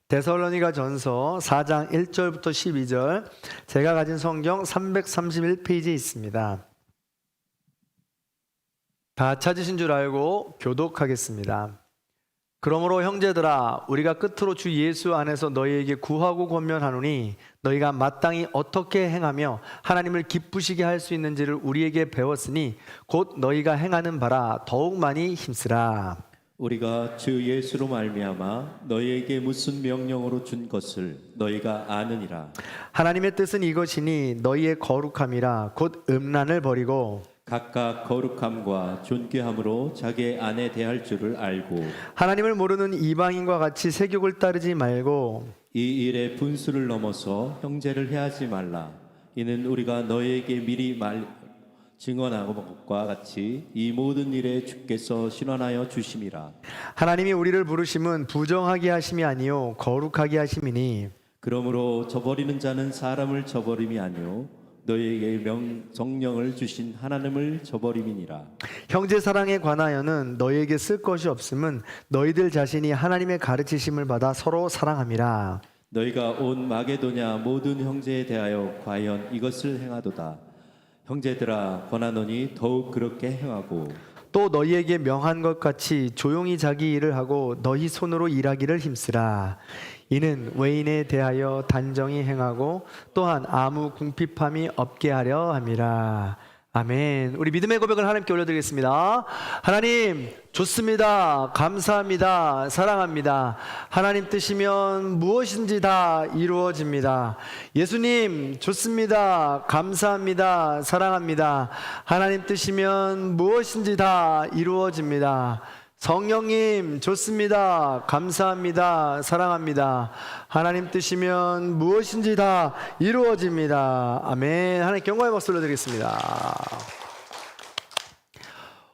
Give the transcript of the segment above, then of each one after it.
데살로니가 전서 4장 1절부터 12절, 제가 가진 성경 331페이지에 있습니다. 다 찾으신 줄 알고 교독하겠습니다. 그러므로 형제들아, 우리가 끝으로 주 예수 안에서 너희에게 구하고 권면하노니 너희가 마땅히 어떻게 행하며 하나님을 기쁘시게 할 수 있는지를 우리에게 배웠으니 곧 너희가 행하는 바라 더욱 많이 힘쓰라. 우리가 주 예수로 말미암아 너희에게 무슨 명령으로 준 것을 너희가 아느니라. 하나님의 뜻은 이것이니 너희의 거룩함이라 곧 음란을 버리고 각각 거룩함과 존귀함으로 자기의 아내 대할 줄을 알고 하나님을 모르는 이방인과 같이 세욕을 따르지 말고 이 일의 분수를 넘어서 형제를 해하지 말라. 이는 우리가 너희에게 미리 증언한 것과 같이 이 모든 일에 주께서 신원하여 주심이라. 하나님이 우리를 부르심은 부정하게 하심이 아니요 거룩하게 하심이니 그러므로 저버리는 자는 사람을 저버림이 아니요 너희에게 정령을 주신 하나님을 저버림이니라. 형제 사랑에 관하여는 너희에게 쓸 것이 없음은 너희들 자신이 하나님의 가르치심을 받아 서로 사랑함이라. 너희가 온 마게도냐 모든 형제에 대하여 과연 이것을 행하도다. 형제들아 권하노니 더욱 그렇게 행하고 또 너희에게 명한 것 같이 조용히 자기 일을 하고 너희 손으로 일하기를 힘쓰라. 이는 외인에 대하여 단정히 행하고 또한 아무 궁핍함이 없게 하려 함이라. 아멘. 우리 믿음의 고백을 하나님께 올려드리겠습니다. 하나님 좋습니다. 감사합니다. 사랑합니다. 하나님 뜻이면 무엇인지 다 이루어집니다. 예수님 좋습니다. 감사합니다. 사랑합니다. 하나님 뜻이면 무엇인지 다 이루어집니다. 성령님 좋습니다. 감사합니다. 사랑합니다. 하나님 뜻이면 무엇인지 다 이루어집니다. 아멘. 하나님께 영광의 박수 올려드리겠습니다.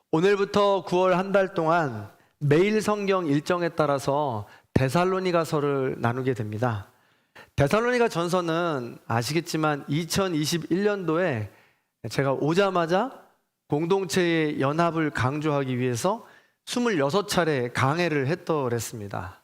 오늘부터 9월 한 달 동안 매일 성경 일정에 따라서 데살로니가서를 나누게 됩니다. 데살로니가 전서는 아시겠지만 2021년도에 제가 오자마자 공동체의 연합을 강조하기 위해서 26차례 강해를 했더랬습니다.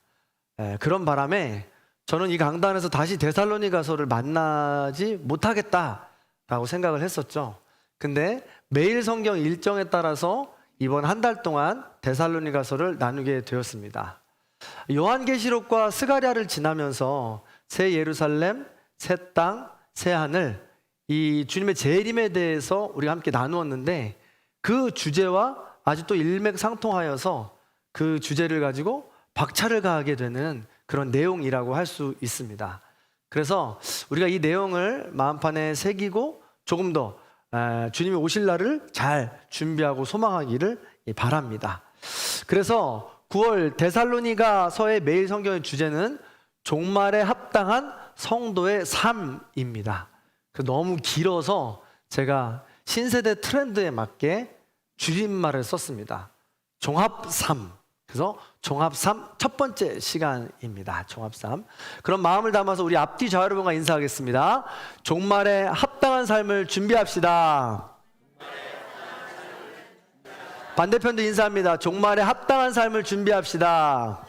그런 바람에 저는 이 강단에서 다시 데살로니가서를 만나지 못하겠다라고 생각을 했었죠. 근데 매일 성경 일정에 따라서 이번 한 달 동안 데살로니가서를 나누게 되었습니다. 요한계시록과 스가랴를 지나면서 새 예루살렘, 새 땅, 새 하늘, 이 주님의 재림에 대해서 우리가 함께 나누었는데 그 주제와 아직도 일맥상통하여서 그 주제를 가지고 박차를 가하게 되는 그런 내용이라고 할 수 있습니다. 그래서 우리가 이 내용을 마음판에 새기고 조금 더 주님이 오실 날을 잘 준비하고 소망하기를 바랍니다. 그래서 9월 데살로니가서의 매일 성경의 주제는 종말에 합당한 성도의 삶입니다. 너무 길어서 제가 신세대 트렌드에 맞게 줄임말을 썼습니다. 종합3. 그래서 종합3 첫 번째 시간입니다. 종합3. 그런 마음을 담아서 우리 앞뒤 좌우로분과 인사하겠습니다. 종말에 합당한 삶을 준비합시다. 반대편도 인사합니다. 종말에 합당한 삶을 준비합시다.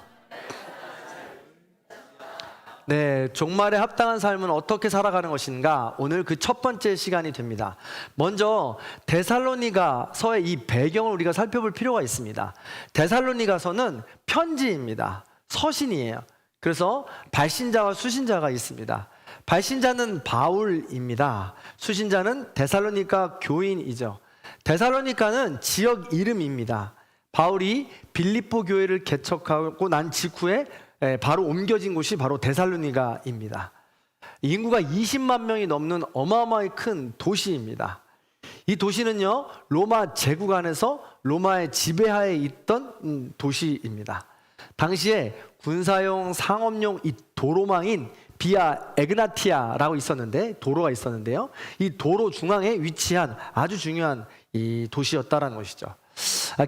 네, 종말에 합당한 삶은 어떻게 살아가는 것인가? 오늘 그 첫 번째 시간이 됩니다. 먼저 데살로니가서의 이 배경을 우리가 살펴볼 필요가 있습니다. 데살로니가서는 편지입니다. 서신이에요. 그래서 발신자와 수신자가 있습니다. 발신자는 바울입니다. 수신자는 데살로니가 교인이죠. 데살로니가는 지역 이름입니다. 바울이 빌립보 교회를 개척하고 난 직후에 바로 옮겨진 곳이 바로 데살로니가입니다. 인구가 20만 명이 넘는 어마어마하게 큰 도시입니다. 이 도시는요, 로마 제국 안에서 로마의 지배하에 있던 도시입니다. 당시에 군사용 상업용 이 도로망인 비아 에그나티아라고 있었는데, 도로가 있었는데요, 이 도로 중앙에 위치한 아주 중요한 이 도시였다라는 것이죠.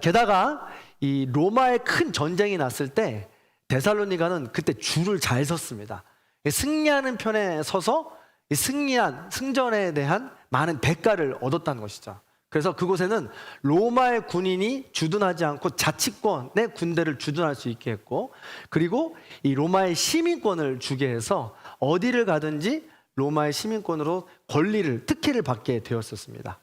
게다가 이 로마의 큰 전쟁이 났을 때 데살로니가는 그때 줄을 잘 섰습니다. 승리하는 편에 서서 승리한 승전에 대한 많은 대가를 얻었다는 것이죠. 그래서 그곳에는 로마의 군인이 주둔하지 않고 자치권의 군대를 주둔할 수 있게 했고, 그리고 이 로마의 시민권을 주게 해서 어디를 가든지 로마의 시민권으로 권리를, 특혜를 받게 되었었습니다.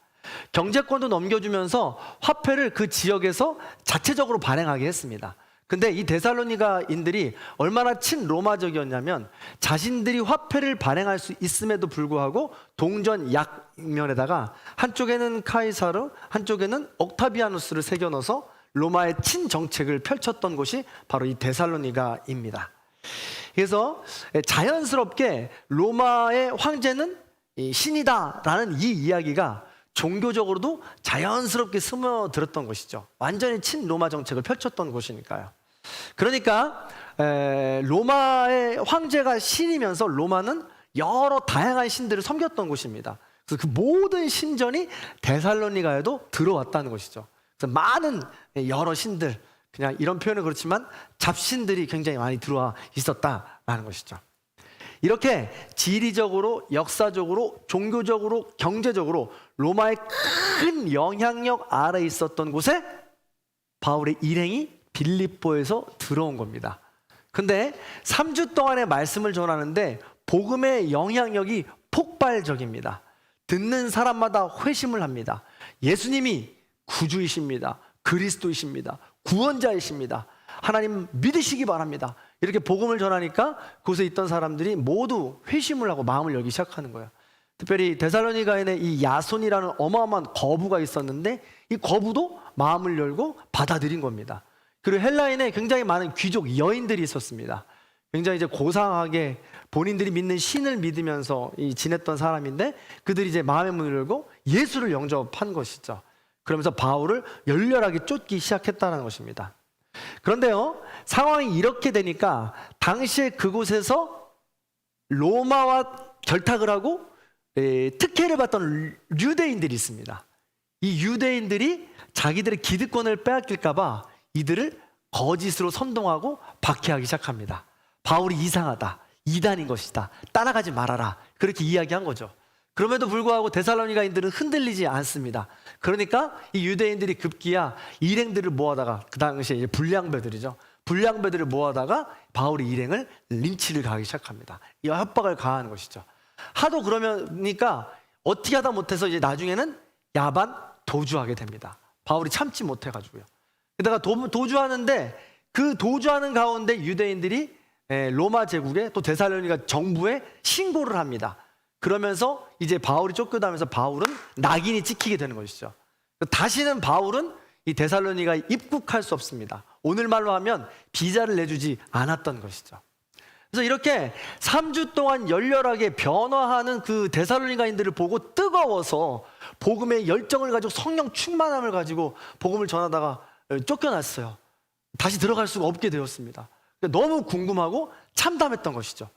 경제권도 넘겨주면서 화폐를 그 지역에서 자체적으로 발행하게 했습니다. 근데 이 데살로니가인들이 얼마나 친로마적이었냐면 자신들이 화폐를 발행할 수 있음에도 불구하고 동전 약면에다가 한쪽에는 카이사르, 한쪽에는 옥타비아누스를 새겨 넣어서 로마의 친정책을 펼쳤던 곳이 바로 이 데살로니가입니다. 그래서 자연스럽게 로마의 황제는 신이다라는 이 이야기가 종교적으로도 자연스럽게 스며들었던 것이죠. 완전히 친로마 정책을 펼쳤던 곳이니까요. 그러니까 로마의 황제가 신이면서 로마는 여러 다양한 신들을 섬겼던 곳입니다. 그래서 그 모든 신전이 데살로니가에도 들어왔다는 것이죠. 그래서 많은 여러 신들, 그냥 이런 표현은 그렇지만 잡신들이 굉장히 많이 들어와 있었다라는 것이죠. 이렇게 지리적으로, 역사적으로, 종교적으로, 경제적으로 로마의 큰 영향력 아래에 있었던 곳에 바울의 일행이 빌립보에서 들어온 겁니다. 근데 3주 동안의 말씀을 전하는데 복음의 영향력이 폭발적입니다. 듣는 사람마다 회심을 합니다. 예수님이 구주이십니다. 그리스도이십니다. 구원자이십니다. 하나님 믿으시기 바랍니다. 이렇게 복음을 전하니까 그곳에 있던 사람들이 모두 회심을 하고 마음을 열기 시작하는 거예요. 특별히 데살로니가인의 이 야손이라는 어마어마한 거부가 있었는데 이 거부도 마음을 열고 받아들인 겁니다. 그리고 헬라인에 굉장히 많은 귀족 여인들이 있었습니다. 굉장히 이제 고상하게 본인들이 믿는 신을 믿으면서 지냈던 사람인데 그들이 이제 마음의 문을 열고 예수를 영접한 것이죠. 그러면서 바울을 열렬하게 쫓기 시작했다는 것입니다. 그런데요, 상황이 이렇게 되니까 당시에 그곳에서 로마와 결탁을 하고 특혜를 받던 유대인들이 있습니다. 이 유대인들이 자기들의 기득권을 빼앗길까 봐 이들을 거짓으로 선동하고 박해하기 시작합니다. 바울이 이상하다, 이단인 것이다, 따라가지 말아라, 그렇게 이야기한 거죠. 그럼에도 불구하고 데살로니가인들은 흔들리지 않습니다. 그러니까 이 유대인들이 급기야 일행들을 모아다가, 그 당시에 이제 불량배들이죠, 불량배들을 모아다가 바울의 일행을 린치를 가하기 시작합니다. 이 협박을 가하는 것이죠. 하도 그러니까 어떻게 하다 못해서 이제 나중에는 야반 도주하게 됩니다. 바울이 참지 못해가지고요. 게다가 도주하는데 그 도주하는 가운데 유대인들이 로마 제국에 또 데살로니가 정부에 신고를 합니다. 그러면서 이제 바울이 쫓겨나면서 바울은 낙인이 찍히게 되는 것이죠. 다시는 바울은 이 데살로니가에 입국할 수 없습니다. 오늘말로 하면 비자를 내주지 않았던 것이죠. 그래서 이렇게 3주 동안 열렬하게 변화하는 그 데살로니가인들을 보고 뜨거워서 복음의 열정을 가지고 성령 충만함을 가지고 복음을 전하다가 쫓겨났어요. 다시 들어갈 수가 없게 되었습니다. 너무 궁금하고 참담했던 것이죠.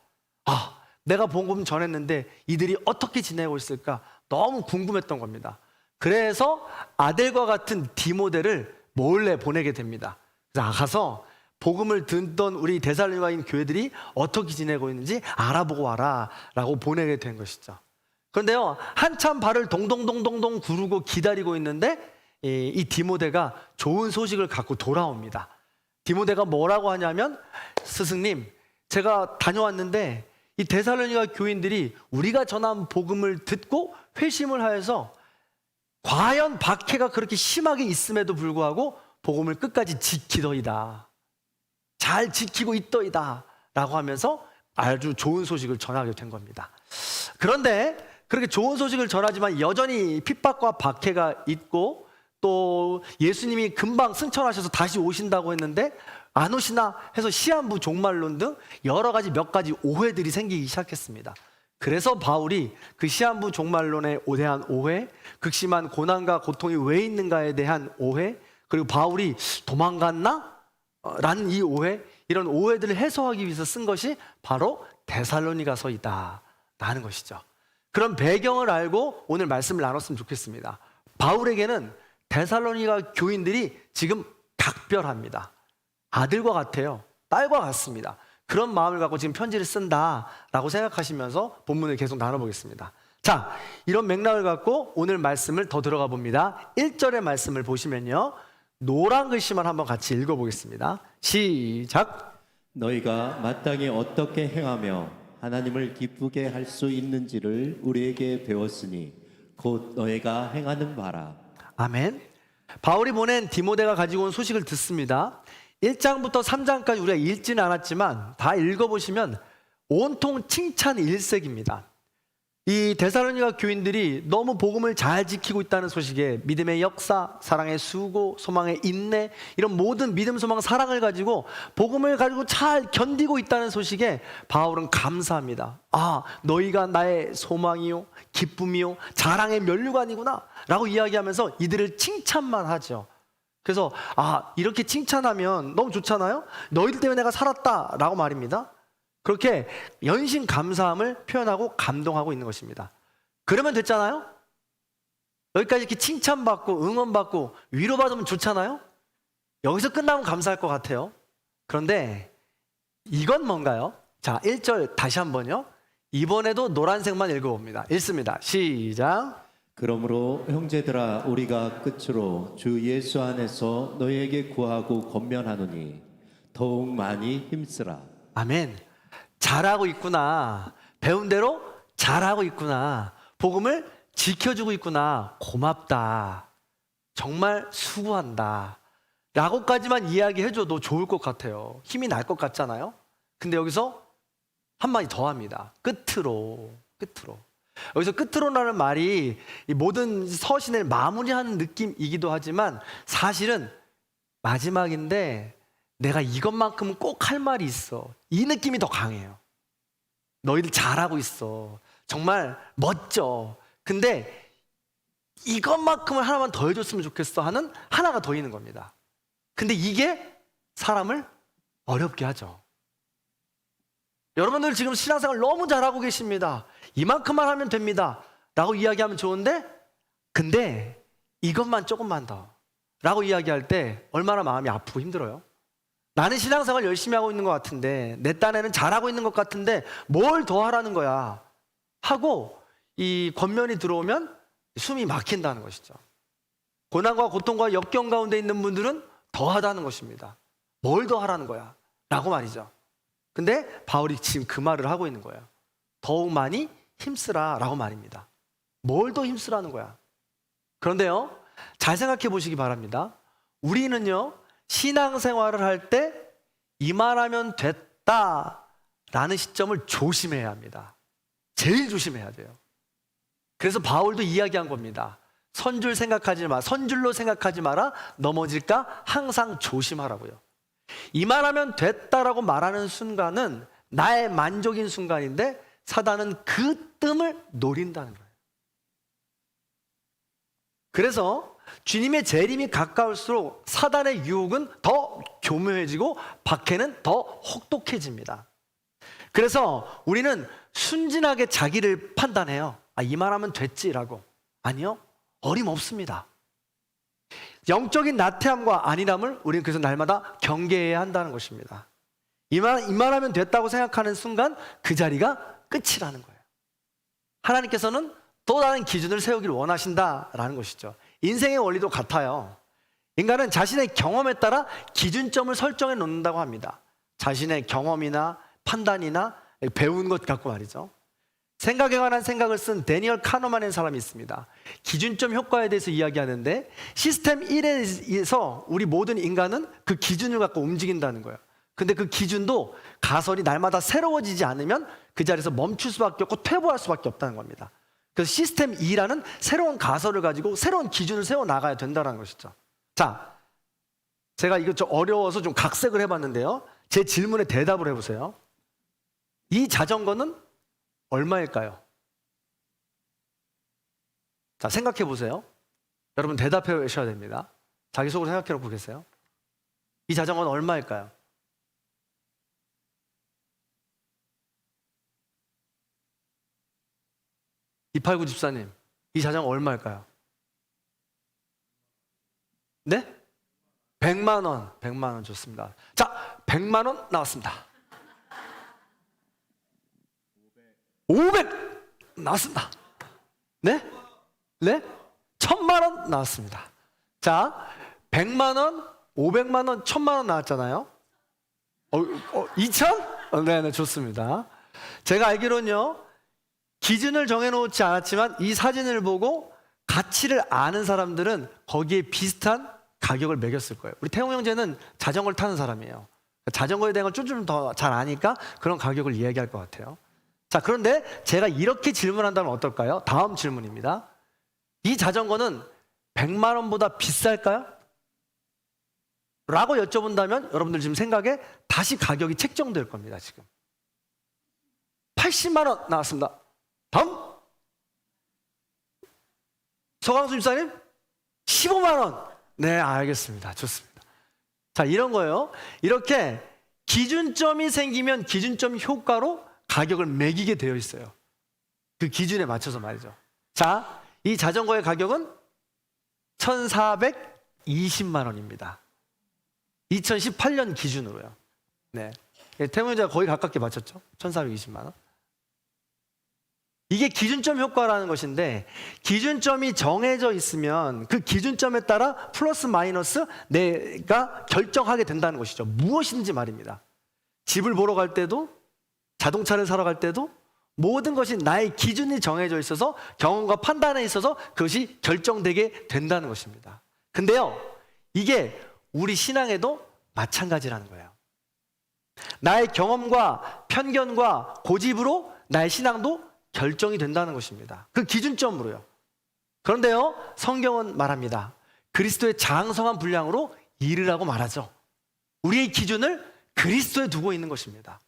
아, 내가 복음 전했는데 이들이 어떻게 지내고 있을까 너무 궁금했던 겁니다. 그래서 아델과 같은 디모데를 몰래 보내게 됩니다. 그래서 가서 복음을 듣던 우리 데살로니가인 교회들이 어떻게 지내고 있는지 알아보고 와라 라고 보내게 된 것이죠. 그런데요, 한참 발을 동동동동동 구르고 기다리고 있는데 이 디모데가 좋은 소식을 갖고 돌아옵니다. 디모데가 뭐라고 하냐면, 스승님, 제가 다녀왔는데 이 데살로니가 교인들이 우리가 전한 복음을 듣고 회심을 하여서 과연 박해가 그렇게 심하게 있음에도 불구하고 복음을 끝까지 지키더이다, 잘 지키고 있더이다 라고 하면서 아주 좋은 소식을 전하게 된 겁니다. 그런데 그렇게 좋은 소식을 전하지만 여전히 핍박과 박해가 있고, 또 예수님이 금방 승천하셔서 다시 오신다고 했는데 안 오시나 해서 시한부 종말론 등 여러 가지 몇 가지 오해들이 생기기 시작했습니다. 그래서 바울이 그 시한부 종말론에 대한 오해, 극심한 고난과 고통이 왜 있는가에 대한 오해, 그리고 바울이 도망갔나? 라는 이 오해, 이런 오해들을 해소하기 위해서 쓴 것이 바로 데살로니가서이다 라는 것이죠. 그런 배경을 알고 오늘 말씀을 나눴으면 좋겠습니다. 바울에게는 데살로니가 교인들이 지금 각별합니다. 아들과 같아요. 딸과 같습니다. 그런 마음을 갖고 지금 편지를 쓴다라고 생각하시면서 본문을 계속 나눠보겠습니다. 자, 이런 맥락을 갖고 오늘 말씀을 더 들어가 봅니다. 1절의 말씀을 보시면요, 노란 글씨만 한번 같이 읽어보겠습니다. 시작. 너희가 마땅히 어떻게 행하며 하나님을 기쁘게 할 수 있는지를 우리에게 배웠으니 곧 너희가 행하는 바라. 아멘. 바울이 보낸 디모데가 가지고 온 소식을 듣습니다. 1장부터 3장까지 우리가 읽지는 않았지만 다 읽어보시면 온통 칭찬 일색입니다. 이 데살로니가 교인들이 너무 복음을 잘 지키고 있다는 소식에 믿음의 역사, 사랑의 수고, 소망의 인내, 이런 모든 믿음, 소망, 사랑을 가지고 복음을 가지고 잘 견디고 있다는 소식에 바울은 감사합니다. 아, 너희가 나의 소망이요, 기쁨이요, 자랑의 면류관이구나 라고 이야기하면서 이들을 칭찬만 하죠. 그래서 이렇게 칭찬하면 너무 좋잖아요. 너희들 때문에 내가 살았다 라고 말입니다. 그렇게 연신 감사함을 표현하고 감동하고 있는 것입니다. 그러면 됐잖아요. 여기까지 이렇게 칭찬받고 응원받고 위로받으면 좋잖아요. 여기서 끝나면 감사할 것 같아요. 그런데 이건 뭔가요? 자, 1절 다시 한번요. 이번에도 노란색만 읽어봅니다. 읽습니다. 시작. 그러므로 형제들아 우리가 끝으로 주 예수 안에서 너희에게 구하고 권면하노니 더욱 많이 힘쓰라. 아멘. 잘하고 있구나. 배운 대로 잘하고 있구나. 복음을 지켜주고 있구나. 고맙다. 정말 수고한다. 라고까지만 이야기해줘도 좋을 것 같아요. 힘이 날 것 같잖아요. 근데 여기서 한마디 더 합니다. 끝으로. 여기서 끝으로라는 말이 이 모든 서신을 마무리하는 느낌이기도 하지만 사실은 마지막인데 내가 이것만큼은 꼭 할 말이 있어. 이 느낌이 더 강해요. 너희들 잘하고 있어. 정말 멋져. 근데 이것만큼은 하나만 더 해줬으면 좋겠어 하는 하나가 더 있는 겁니다. 근데 이게 사람을 어렵게 하죠. 여러분들 지금 신앙생활 너무 잘하고 계십니다. 이만큼만 하면 됩니다. 라고 이야기하면 좋은데, 근데 이것만 조금만 더 라고 이야기할 때 얼마나 마음이 아프고 힘들어요. 나는 신앙생활 열심히 하고 있는 것 같은데, 내 딴에는 잘하고 있는 것 같은데 뭘 더 하라는 거야 하고 이 권면이 들어오면 숨이 막힌다는 것이죠. 고난과 고통과 역경 가운데 있는 분들은 더 하다는 것입니다. 뭘 더 하라는 거야 라고 말이죠. 근데 바울이 지금 그 말을 하고 있는 거예요. 더욱 많이 힘쓰라 라고 말입니다. 뭘 더 힘쓰라는 거야. 그런데요, 잘 생각해 보시기 바랍니다. 우리는요, 신앙생활을 할 때 이만하면 됐다 라는 시점을 조심해야 합니다. 제일 조심해야 돼요. 그래서 바울도 이야기한 겁니다. 선줄로 생각하지 마라. 넘어질까 항상 조심하라고요. 이만하면 됐다라고 말하는 순간은 나의 만족인 순간인데 사단은 그 뜸을 노린다는 거예요. 그래서 주님의 재림이 가까울수록 사단의 유혹은 더 교묘해지고 박해는 더 혹독해집니다. 그래서 우리는 순진하게 자기를 판단해요. 이만하면 됐지라고. 아니요, 어림없습니다. 영적인 나태함과 안일함을 우리는 그래서 날마다 경계해야 한다는 것입니다. 이만하면 됐다고 생각하는 순간 그 자리가 끝이라는 거예요. 하나님께서는 또 다른 기준을 세우기를 원하신다라는 것이죠. 인생의 원리도 같아요. 인간은 자신의 경험에 따라 기준점을 설정해 놓는다고 합니다. 자신의 경험이나 판단이나 배운 것 갖고 말이죠. 생각에 관한 생각을 쓴 데니얼 카너만이라는 사람이 있습니다. 기준점 효과에 대해서 이야기하는데 시스템 1에서 우리 모든 인간은 그 기준을 갖고 움직인다는 거예요. 근데 그 기준도 가설이 날마다 새로워지지 않으면 그 자리에서 멈출 수밖에 없고 퇴보할 수밖에 없다는 겁니다. 그래서 시스템 2라는 새로운 가설을 가지고 새로운 기준을 세워나가야 된다는 것이죠. 자, 제가 이거 좀 어려워서 좀 각색을 해봤는데요. 제 질문에 대답을 해보세요. 이 자전거는 얼마일까요? 자, 생각해 보세요. 여러분 대답해 주셔야 됩니다. 자기 속으로 생각해 놓고 계세요. 이 자전거는 얼마일까요? 이팔구 집사님, 이 자전거 얼마일까요? 네? 100만 원. 100만 원 좋습니다. 자, 100만 원 나왔습니다. 500 나왔습니다. 네? 네? 1,000만 원 나왔습니다. 자, 100만 원, 500만 원, 1,000만 원 나왔잖아요. 2,000? 네, 좋습니다. 제가 알기로는요, 기준을 정해놓지 않았지만 이 사진을 보고 가치를 아는 사람들은 거기에 비슷한 가격을 매겼을 거예요. 우리 태용 형제는 자전거를 타는 사람이에요. 자전거에 대한 걸 좀 더 잘 아니까 그런 가격을 이야기할 것 같아요. 자, 그런데 제가 이렇게 질문한다면 어떨까요? 다음 질문입니다. 이 자전거는 100만 원보다 비쌀까요? 라고 여쭤본다면 여러분들 지금 생각에 다시 가격이 책정될 겁니다. 지금 80만 원 나왔습니다. 다음 서강수 집사님 15만 원. 네, 알겠습니다. 좋습니다. 자, 이런 거예요. 이렇게 기준점이 생기면 기준점 효과로 가격을 매기게 되어 있어요. 그 기준에 맞춰서 말이죠. 자, 이 자전거의 가격은 1,420만 원입니다. 2018년 기준으로요. 네, 태무자가 거의 가깝게 맞췄죠. 1,420만 원. 이게 기준점 효과라는 것인데, 기준점이 정해져 있으면 그 기준점에 따라 플러스 마이너스 내가 결정하게 된다는 것이죠. 무엇인지 말입니다. 집을 보러 갈 때도, 자동차를 사러 갈 때도 모든 것이 나의 기준이 정해져 있어서 경험과 판단에 있어서 그것이 결정되게 된다는 것입니다. 근데요, 이게 우리 신앙에도 마찬가지라는 거예요. 나의 경험과 편견과 고집으로 나의 신앙도 결정이 된다는 것입니다. 그 기준점으로요. 그런데요, 성경은 말합니다. 그리스도의 장성한 분량으로 이르라고 말하죠. 우리의 기준을 그리스도에 두고 있는 것입니다.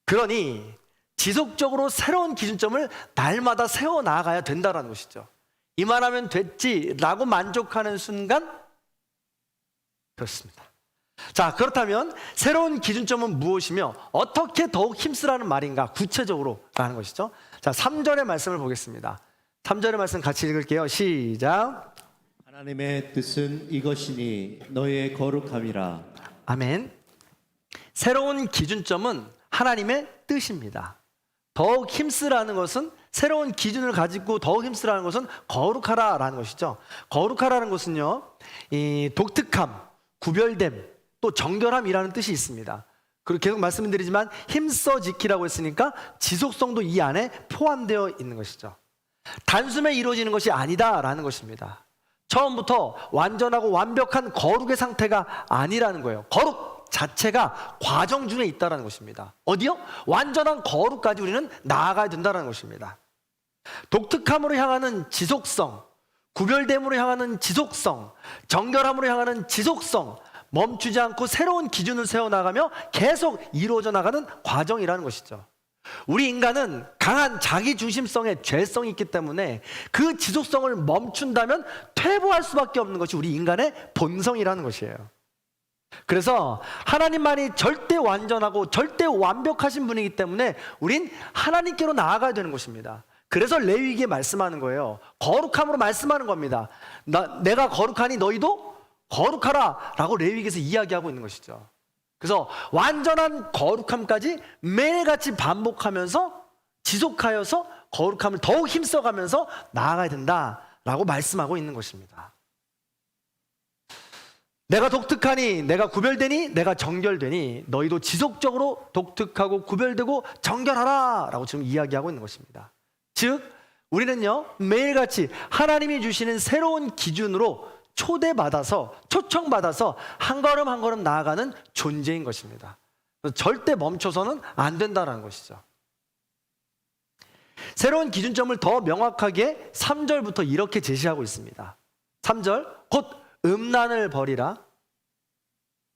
그러니 지속적으로 새로운 기준점을 날마다 세워 나가야 된다는 것이죠. 이만하면 됐지라고 만족하는 순간 그렇습니다. 자, 그렇다면 새로운 기준점은 무엇이며 어떻게 더욱 힘쓰라는 말인가, 구체적으로 라는 것이죠. 자, 3절의 말씀을 보겠습니다. 3절의 말씀 같이 읽을게요. 시작. 하나님의 뜻은 이것이니 너의 거룩함이라. 아멘. 새로운 기준점은 하나님의 뜻입니다. 더욱 힘쓰라는 것은, 새로운 기준을 가지고 더욱 힘쓰라는 것은 거룩하라라는 것이죠. 거룩하라는 것은요, 이 독특함, 구별됨, 또 정결함이라는 뜻이 있습니다. 그리고 계속 말씀드리지만 힘써 지키라고 했으니까 지속성도 이 안에 포함되어 있는 것이죠. 단숨에 이루어지는 것이 아니다라는 것입니다. 처음부터 완전하고 완벽한 거룩의 상태가 아니라는 거예요. 거룩 자체가 과정 중에 있다는 것입니다. 어디요? 완전한 거룩까지 우리는 나아가야 된다는 것입니다. 독특함으로 향하는 지속성, 구별됨으로 향하는 지속성, 정결함으로 향하는 지속성, 멈추지 않고 새로운 기준을 세워나가며 계속 이루어져 나가는 과정이라는 것이죠. 우리 인간은 강한 자기중심성의 죄성이 있기 때문에 그 지속성을 멈춘다면 퇴보할 수밖에 없는 것이 우리 인간의 본성이라는 것이에요. 그래서 하나님만이 절대 완전하고 절대 완벽하신 분이기 때문에 우린 하나님께로 나아가야 되는 것입니다. 그래서 레위기에 말씀하는 거예요. 거룩함으로 말씀하는 겁니다. 내가 거룩하니 너희도 거룩하라 라고 레위기에서 이야기하고 있는 것이죠. 그래서 완전한 거룩함까지 매일같이 반복하면서 지속하여서 거룩함을 더욱 힘써가면서 나아가야 된다라고 말씀하고 있는 것입니다. 내가 독특하니, 내가 구별되니, 내가 정결되니 너희도 지속적으로 독특하고 구별되고 정결하라 라고 지금 이야기하고 있는 것입니다. 즉 우리는요, 매일같이 하나님이 주시는 새로운 기준으로 초대받아서, 초청받아서 한 걸음 한 걸음 나아가는 존재인 것입니다. 절대 멈춰서는 안 된다는 것이죠. 새로운 기준점을 더 명확하게 3절부터 이렇게 제시하고 있습니다. 3절, 곧 음란을 버리라.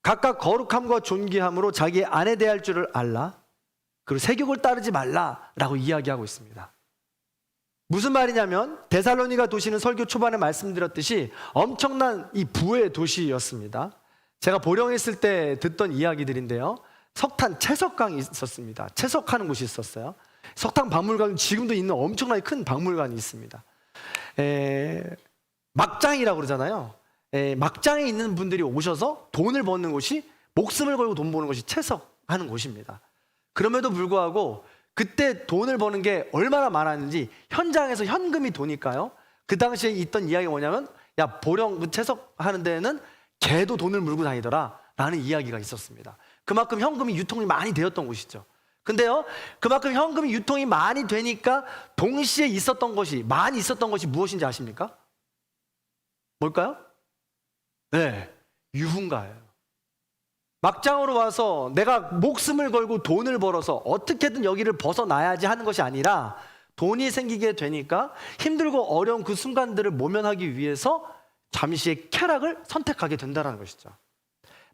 각각 거룩함과 존귀함으로 자기의 아내 대할 줄을 알라. 그리고 세욕을 따르지 말라라고 이야기하고 있습니다. 무슨 말이냐면 데살로니가 도시는 설교 초반에 말씀드렸듯이 엄청난 이 부의 도시였습니다. 제가 보령에 있을 때 듣던 이야기들인데요, 석탄 채석강이 있었습니다. 채석하는 곳이 있었어요. 석탄 박물관, 지금도 있는 엄청나게 큰 박물관이 있습니다. 막장이라고 그러잖아요. 막장에 있는 분들이 오셔서 돈을 버는 곳이, 목숨을 걸고 돈 버는 것이 채석하는 곳입니다. 그럼에도 불구하고 그때 돈을 버는 게 얼마나 많았는지 현장에서 현금이 도니까요. 그 당시에 있던 이야기가 뭐냐면 야 보령 그 채석하는 데는 개도 돈을 물고 다니더라 라는 이야기가 있었습니다. 그만큼 현금이 유통이 많이 되었던 곳이죠. 근데요, 그만큼 현금이 유통이 많이 되니까 동시에 많이 있었던 것이 무엇인지 아십니까? 뭘까요? 네, 유흥가예요. 막장으로 와서 내가 목숨을 걸고 돈을 벌어서 어떻게든 여기를 벗어나야지 하는 것이 아니라 돈이 생기게 되니까 힘들고 어려운 그 순간들을 모면하기 위해서 잠시의 쾌락을 선택하게 된다는 것이죠.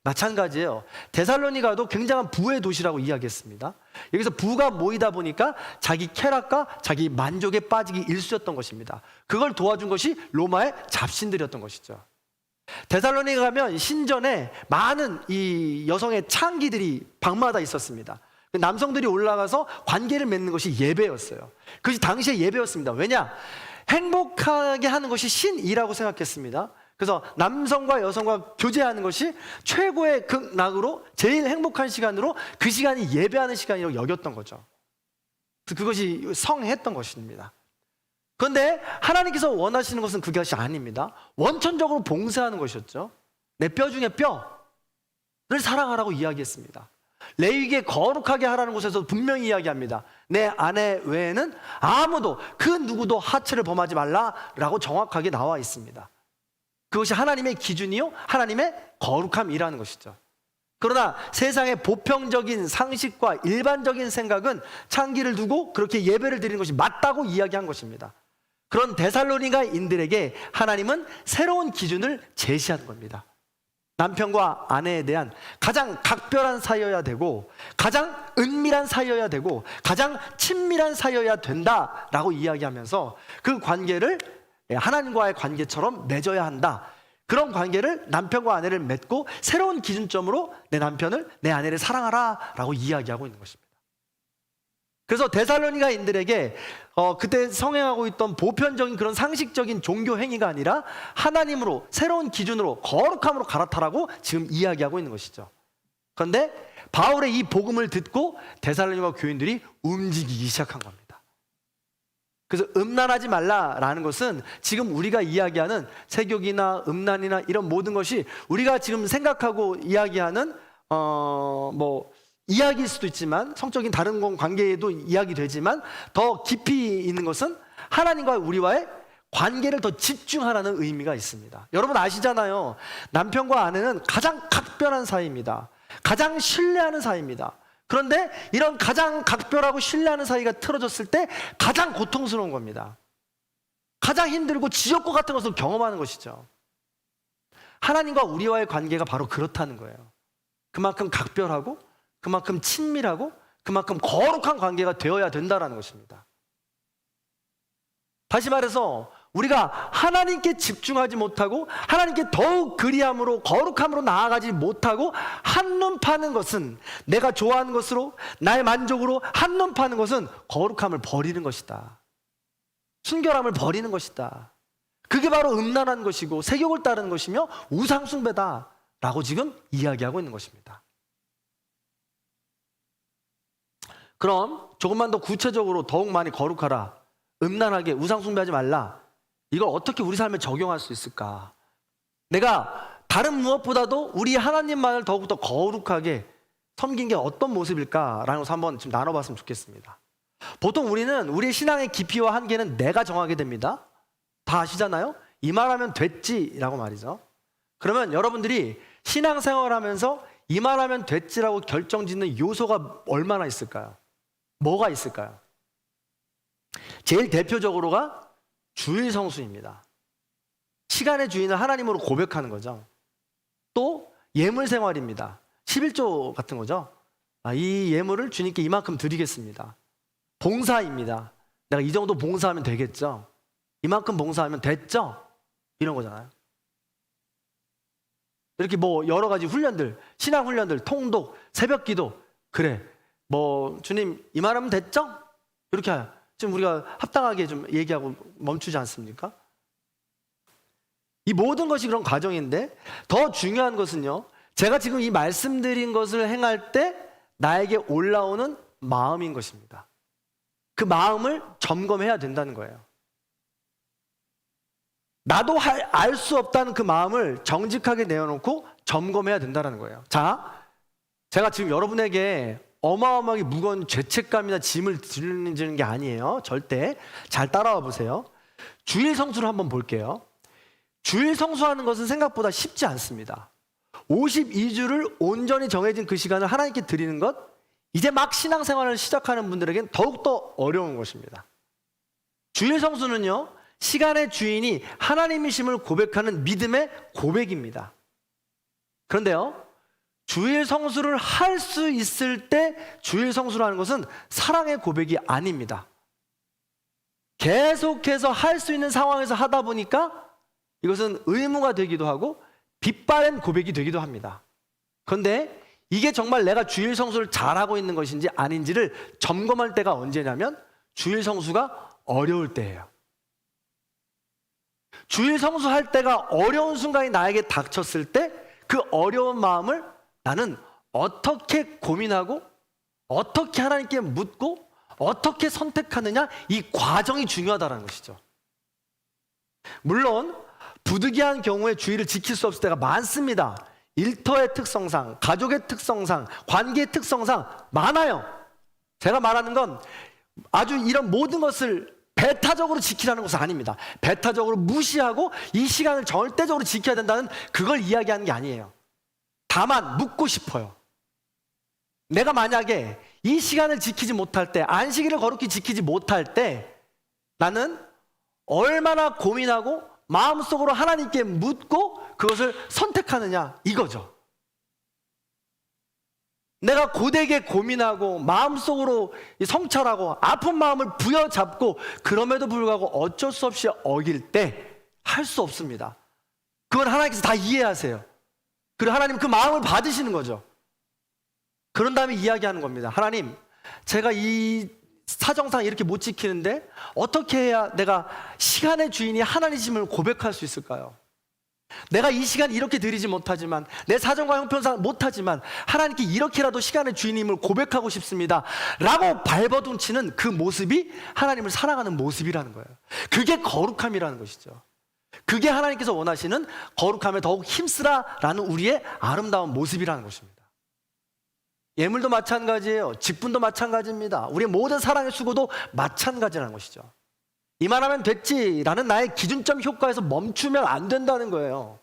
마찬가지예요. 데살로니가도 굉장한 부의 도시라고 이야기했습니다. 여기서 부가 모이다 보니까 자기 쾌락과 자기 만족에 빠지기 일쑤였던 것입니다. 그걸 도와준 것이 로마의 잡신들이었던 것이죠. 데살로니가 가면 신전에 많은 이 여성의 창기들이 방마다 있었습니다. 남성들이 올라가서 관계를 맺는 것이 예배였어요. 그것이 당시의 예배였습니다. 왜냐? 행복하게 하는 것이 신이라고 생각했습니다. 그래서 남성과 여성과 교제하는 것이 최고의 극락으로 제일 행복한 시간으로 그 시간이 예배하는 시간이라고 여겼던 거죠. 그것이 성했던 것입니다. 그런데 하나님께서 원하시는 것은 그것이 아닙니다. 원천적으로 봉사하는 것이었죠. 내 뼈 중에 뼈를 사랑하라고 이야기했습니다. 레위기에 거룩하게 하라는 곳에서 분명히 이야기합니다. 내 아내 외에는 아무도 그 누구도 하체를 범하지 말라라고 정확하게 나와 있습니다. 그것이 하나님의 기준이요 하나님의 거룩함이라는 것이죠. 그러나 세상의 보편적인 상식과 일반적인 생각은 창기를 두고 그렇게 예배를 드리는 것이 맞다고 이야기한 것입니다. 그런 데살로니가인들에게 하나님은 새로운 기준을 제시하는 겁니다. 남편과 아내에 대한 가장 각별한 사이여야 되고 가장 은밀한 사이여야 되고 가장 친밀한 사이여야 된다라고 이야기하면서 그 관계를 하나님과의 관계처럼 맺어야 한다. 그런 관계를 남편과 아내를 맺고 새로운 기준점으로 내 남편을 내 아내를 사랑하라 라고 이야기하고 있는 것입니다. 그래서 데살로니가인들에게 그때 성행하고 있던 보편적인 그런 상식적인 종교 행위가 아니라 하나님으로 새로운 기준으로 거룩함으로 갈아타라고 지금 이야기하고 있는 것이죠. 그런데 바울의 이 복음을 듣고 데살로니가 교인들이 움직이기 시작한 겁니다. 그래서 음란하지 말라라는 것은 지금 우리가 이야기하는 세욕이나 음란이나 이런 모든 것이 우리가 지금 생각하고 이야기하는 이야기일 수도 있지만 성적인 다른 관계에도 이야기되지만 더 깊이 있는 것은 하나님과 우리와의 관계를 더 집중하라는 의미가 있습니다. 여러분 아시잖아요. 남편과 아내는 가장 각별한 사이입니다. 가장 신뢰하는 사이입니다. 그런데 이런 가장 각별하고 신뢰하는 사이가 틀어졌을 때 가장 고통스러운 겁니다. 가장 힘들고 지옥과 같은 것을 경험하는 것이죠. 하나님과 우리와의 관계가 바로 그렇다는 거예요. 그만큼 각별하고 그만큼 친밀하고 그만큼 거룩한 관계가 되어야 된다는 것입니다. 다시 말해서 우리가 하나님께 집중하지 못하고 하나님께 더욱 그리함으로 거룩함으로 나아가지 못하고 한눈 파는 것은 내가 좋아하는 것으로 나의 만족으로 한눈 파는 것은 거룩함을 버리는 것이다. 순결함을 버리는 것이다. 그게 바로 음란한 것이고 세욕을 따르는 것이며 우상숭배다 라고 지금 이야기하고 있는 것입니다. 그럼 조금만 더 구체적으로 더욱 많이 거룩하라, 음란하게 우상숭배하지 말라, 이걸 어떻게 우리 삶에 적용할 수 있을까? 내가 다른 무엇보다도 우리 하나님만을 더욱더 거룩하게 섬긴 게 어떤 모습일까라는 것을 한번 좀 나눠봤으면 좋겠습니다. 보통 우리는 우리의 신앙의 깊이와 한계는 내가 정하게 됩니다. 다 아시잖아요? 이 말하면 됐지라고 말이죠. 그러면 여러분들이 신앙생활하면서 이 말하면 됐지라고 결정짓는 요소가 얼마나 있을까요? 뭐가 있을까요? 제일 대표적으로가 주일 성수입니다. 시간의 주인을 하나님으로 고백하는 거죠. 또 예물 생활입니다. 11조 같은 거죠. 이 예물을 주님께 이만큼 드리겠습니다. 봉사입니다. 내가 이 정도 봉사하면 되겠죠. 이만큼 봉사하면 됐죠. 이런 거잖아요. 이렇게 여러 가지 훈련들, 신앙 훈련들, 통독, 새벽기도, 그래 주님 이 말하면 됐죠? 이렇게 지금 우리가 합당하게 좀 얘기하고 멈추지 않습니까? 이 모든 것이 그런 과정인데 더 중요한 것은요, 제가 지금 이 말씀드린 것을 행할 때 나에게 올라오는 마음인 것입니다. 그 마음을 점검해야 된다는 거예요. 나도 알 수 없다는 그 마음을 정직하게 내어놓고 점검해야 된다는 거예요. 자, 제가 지금 여러분에게 어마어마하게 무거운 죄책감이나 짐을 드리는 게 아니에요. 절대. 잘 따라와 보세요. 주일 성수를 한번 볼게요. 주일 성수하는 것은 생각보다 쉽지 않습니다. 52주를 온전히 정해진 그 시간을 하나님께 드리는 것, 이제 막 신앙생활을 시작하는 분들에겐 더욱더 어려운 것입니다. 주일 성수는요, 시간의 주인이 하나님이심을 고백하는 믿음의 고백입니다. 그런데요, 주일 성수를 할 수 있을 때 주일 성수라는 것은 사랑의 고백이 아닙니다. 계속해서 할 수 있는 상황에서 하다 보니까 이것은 의무가 되기도 하고 빗바랜 고백이 되기도 합니다. 그런데 이게 정말 내가 주일 성수를 잘하고 있는 것인지 아닌지를 점검할 때가 언제냐면 주일 성수가 어려울 때예요. 주일 성수할 때가 어려운 순간이 나에게 닥쳤을 때 그 어려운 마음을 나는 어떻게 고민하고 어떻게 하나님께 묻고 어떻게 선택하느냐, 이 과정이 중요하다는 것이죠. 물론 부득이한 경우에 주의를 지킬 수 없을 때가 많습니다. 일터의 특성상, 가족의 특성상, 관계의 특성상 많아요. 제가 말하는 건 아주 이런 모든 것을 배타적으로 지키라는 것은 아닙니다. 배타적으로 무시하고 이 시간을 절대적으로 지켜야 된다는 그걸 이야기하는 게 아니에요. 다만 묻고 싶어요. 내가 만약에 이 시간을 지키지 못할 때, 안식일을 거룩히 지키지 못할 때 나는 얼마나 고민하고 마음속으로 하나님께 묻고 그것을 선택하느냐, 이거죠. 내가 고되게 고민하고 마음속으로 성찰하고 아픈 마음을 부여잡고 그럼에도 불구하고 어쩔 수 없이 어길 때 할 수 없습니다. 그건 하나님께서 다 이해하세요. 그리고 하나님 그 마음을 받으시는 거죠. 그런 다음에 이야기하는 겁니다. 하나님, 제가 이 사정상 이렇게 못 지키는데 어떻게 해야 내가 시간의 주인이 하나님이심을 고백할 수 있을까요? 내가 이 시간 이렇게 드리지 못하지만, 내 사정과 형편상 못하지만 하나님께 이렇게라도 시간의 주인임을 고백하고 싶습니다 라고 발버둥치는 그 모습이 하나님을 사랑하는 모습이라는 거예요. 그게 거룩함이라는 것이죠. 그게 하나님께서 원하시는 거룩함에 더욱 힘쓰라라는 우리의 아름다운 모습이라는 것입니다. 예물도 마찬가지예요. 직분도 마찬가지입니다. 우리의 모든 사랑의 수고도 마찬가지라는 것이죠. 이만하면 됐지라는 나의 기준점 효과에서 멈추면 안 된다는 거예요.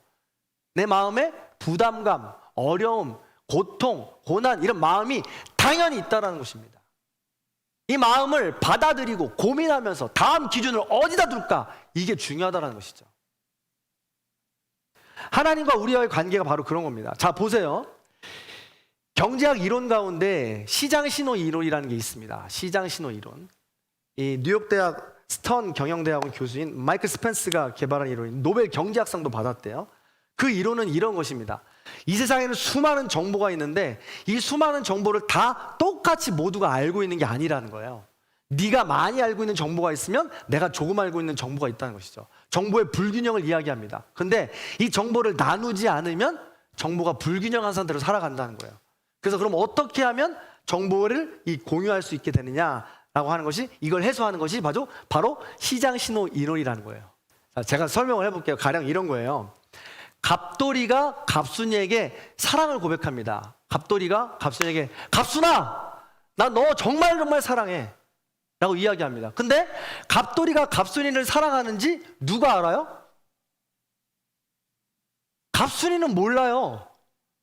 내 마음에 부담감, 어려움, 고통, 고난, 이런 마음이 당연히 있다는 것입니다. 이 마음을 받아들이고 고민하면서 다음 기준을 어디다 둘까, 이게 중요하다는 것이죠. 하나님과 우리와의 관계가 바로 그런 겁니다. 자, 보세요. 경제학 이론 가운데 시장신호 이론이라는 게 있습니다. 시장신호 이론. 이 뉴욕대학 스턴 경영대학원 교수인 마이클 스펜스가 개발한 이론인 노벨 경제학상도 받았대요. 그 이론은 이런 것입니다. 이 세상에는 수많은 정보가 있는데 이 수많은 정보를 다 똑같이 모두가 알고 있는 게 아니라는 거예요. 네가 많이 알고 있는 정보가 있으면 내가 조금 알고 있는 정보가 있다는 것이죠. 정보의 불균형을 이야기합니다. 근데 이 정보를 나누지 않으면 정보가 불균형한 상태로 살아간다는 거예요. 그래서 그럼 어떻게 하면 정보를 공유할 수 있게 되느냐라고 하는 것이, 이걸 해소하는 것이 바로 시장신호 이론이라는 거예요. 자, 제가 설명을 해볼게요. 가령 이런 거예요. 갑돌이가 갑순이에게 사랑을 고백합니다. 갑돌이가 갑순이에게, 갑순아, 나 너 정말 정말 사랑해 라고 이야기합니다. 근데 갑돌이가 갑순이를 사랑하는지 누가 알아요? 갑순이는 몰라요.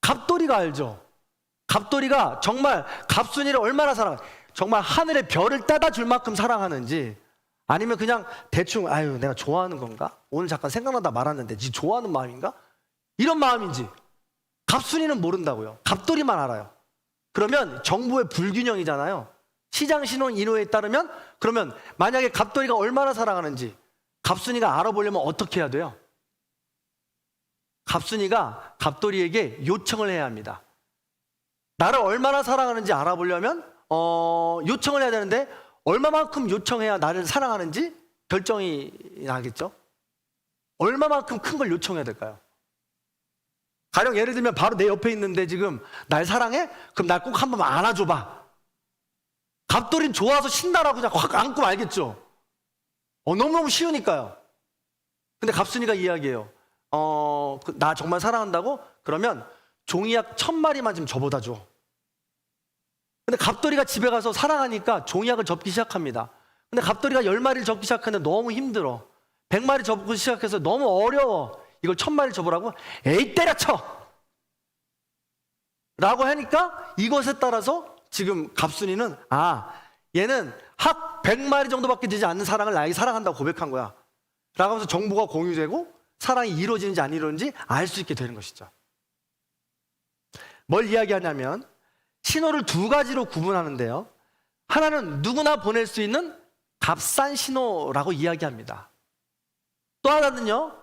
갑돌이가 알죠. 갑돌이가 정말 갑순이를 얼마나 정말 하늘의 별을 따다 줄 만큼 사랑하는지, 아니면 그냥 대충 아유 내가 좋아하는 건가? 오늘 잠깐 생각나다 말았는데 지 좋아하는 마음인가? 이런 마음인지 갑순이는 모른다고요. 갑돌이만 알아요. 그러면 정보의 불균형이잖아요. 시장신호 이론에 따르면, 그러면 만약에 갑돌이가 얼마나 사랑하는지 갑순이가 알아보려면 어떻게 해야 돼요? 갑순이가 갑돌이에게 요청을 해야 합니다. 나를 얼마나 사랑하는지 알아보려면 요청을 해야 되는데, 얼마만큼 요청해야 나를 사랑하는지 결정이 나겠죠? 얼마만큼 큰 걸 요청해야 될까요? 가령 예를 들면 바로 내 옆에 있는데 지금 날 사랑해? 그럼 날 꼭 한 번만 안아줘봐. 갑돌이는 좋아서 신나라고 그냥 확 안고 말겠죠. 너무너무 쉬우니까요. 근데 갑순이가 이야기해요. 나 정말 사랑한다고? 그러면 종이약 1000마리만 좀 접어다 줘. 근데 갑돌이가 집에 가서 사랑하니까 종이약을 접기 시작합니다. 근데 갑돌이가 10마리를 접기 시작하는데 너무 힘들어. 100마리 접고 시작해서 너무 어려워. 이걸 1000마리 접으라고? 에이, 때려쳐! 라고 하니까 이것에 따라서 지금 갑순이는 얘는 학 100마리 정도밖에 되지 않는 사랑을 나에게 사랑한다고 고백한 거야. 라고 하면서 정보가 공유되고 사랑이 이루어지는지 안 이루어지는지 알 수 있게 되는 것이죠. 뭘 이야기하냐면 신호를 두 가지로 구분하는데요. 하나는 누구나 보낼 수 있는 값싼 신호라고 이야기합니다. 또 하나는요,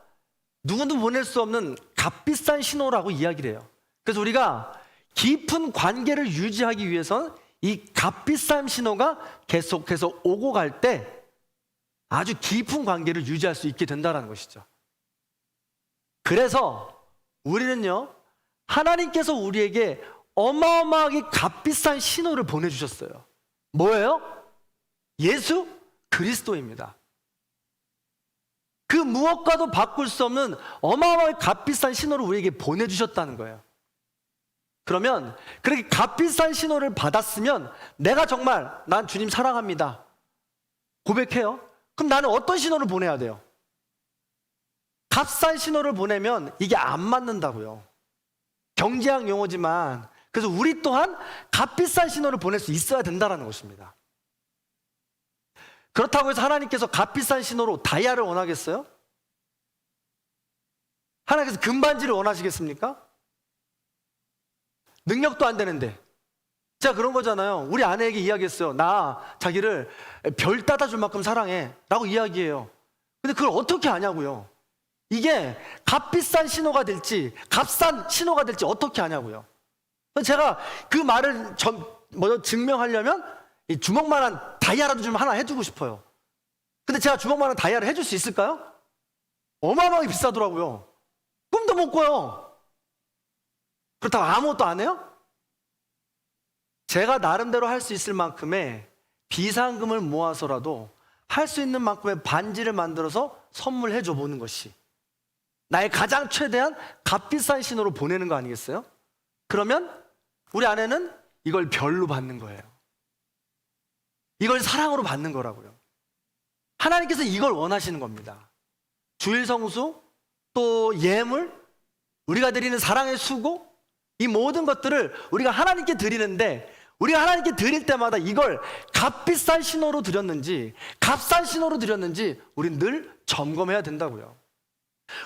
누구도 보낼 수 없는 값비싼 신호라고 이야기를 해요. 그래서 우리가 깊은 관계를 유지하기 위해서는 이 값비싼 신호가 계속해서 오고 갈 때 아주 깊은 관계를 유지할 수 있게 된다는 것이죠. 그래서 우리는요, 하나님께서 우리에게 어마어마하게 값비싼 신호를 보내주셨어요. 뭐예요? 예수 그리스도입니다. 그 무엇과도 바꿀 수 없는 어마어마하게 값비싼 신호를 우리에게 보내주셨다는 거예요. 그러면 그렇게 값비싼 신호를 받았으면 내가 정말 난 주님 사랑합니다 고백해요. 그럼 나는 어떤 신호를 보내야 돼요? 값싼 신호를 보내면 이게 안 맞는다고요. 경제학 용어지만 그래서 우리 또한 값비싼 신호를 보낼 수 있어야 된다는 것입니다. 그렇다고 해서 하나님께서 값비싼 신호로 다이아를 원하겠어요? 하나님께서 금반지를 원하시겠습니까? 능력도 안 되는데. 제가 그런 거잖아요. 우리 아내에게 이야기했어요. 나 자기를 별 따다 줄 만큼 사랑해 라고 이야기해요. 근데 그걸 어떻게 아냐고요. 이게 값비싼 신호가 될지 값싼 신호가 될지 어떻게 아냐고요. 제가 그 말을 증명하려면 이 주먹만한 다이아라도 좀 하나 해주고 싶어요. 근데 제가 주먹만한 다이아를 해줄 수 있을까요? 어마어마하게 비싸더라고요. 꿈도 못 꿔요. 그렇다고 아무것도 안 해요? 제가 나름대로 할 수 있을 만큼의 비상금을 모아서라도 할 수 있는 만큼의 반지를 만들어서 선물해 줘 보는 것이 나의 가장 최대한 값비싼 신호로 보내는 거 아니겠어요? 그러면 우리 아내는 이걸 별로 받는 거예요. 이걸 사랑으로 받는 거라고요. 하나님께서 이걸 원하시는 겁니다. 주일 성수, 또 예물, 우리가 드리는 사랑의 수고, 이 모든 것들을 우리가 하나님께 드리는데 우리가 하나님께 드릴 때마다 이걸 값비싼 신호로 드렸는지 값싼 신호로 드렸는지 우리는 늘 점검해야 된다고요.